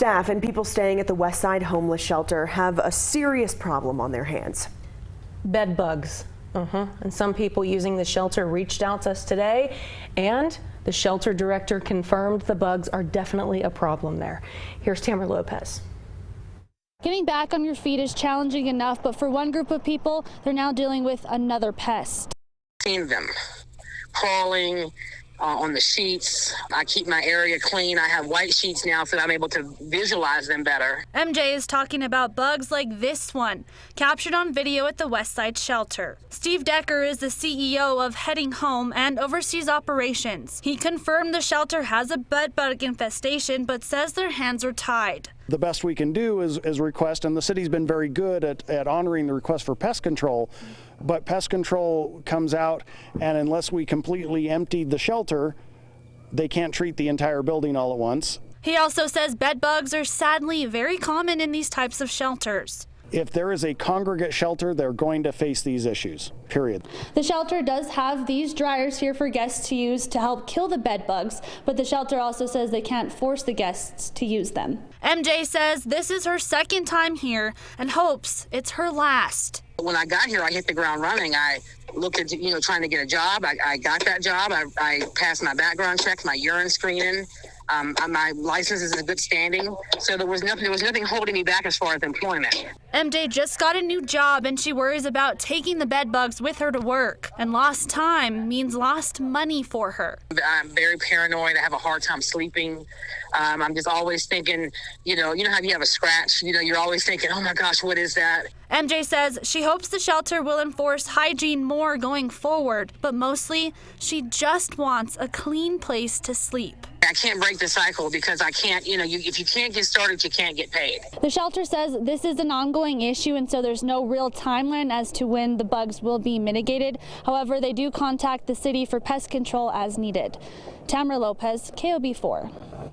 Staff and people staying at the Westside homeless shelter have a serious problem on their hands. Bed bugs. And some people using the shelter reached out to us today, and the shelter director confirmed the bugs are definitely a problem there. Here's Tamara Lopez. Getting back on your feet is challenging enough, but for one group of people, they're now dealing with another pest. Seen them crawling on the sheets. I keep my area clean. I have white sheets now so I'm able to visualize them better. MJ is talking about bugs like this one, captured on video at the Westside shelter. Steve Decker is the CEO of Heading Home and oversees operations. He confirmed the shelter has a bed bug infestation, but says their hands are tied. The best we can do is request, and the city's been very good at honoring the request for pest control, but pest control comes out, and unless we completely emptied the shelter, they can't treat the entire building all at once. He also says bed bugs are sadly very common in these types of shelters. If there is a congregate shelter, they're going to face these issues, period. The shelter does have these dryers here for guests to use to help kill the bed bugs, but the shelter also says they can't force the guests to use them. MJ says this is her second time here and hopes it's her last. When I got here, I hit the ground running. I looked at, trying to get a job. I got that job. I passed my background checks, my urine screening. My license is in good standing, so there was nothing holding me back as far as employment. MJ just got a new job and she worries about taking the bed bugs with her to work. And lost time means lost money for her. I'm very paranoid. I have a hard time sleeping. I'm just always thinking, you know how you have a scratch? You're always thinking, oh my gosh, what is that? MJ says she hopes the shelter will enforce hygiene more going forward, but mostly she just wants a clean place to sleep. I can't break the cycle because I can't, if you can't get started, you can't get paid. The shelter says this is an ongoing issue, and so there's no real timeline as to when the bugs will be mitigated. However, they do contact the city for pest control as needed. Tamara Lopez, KOB4.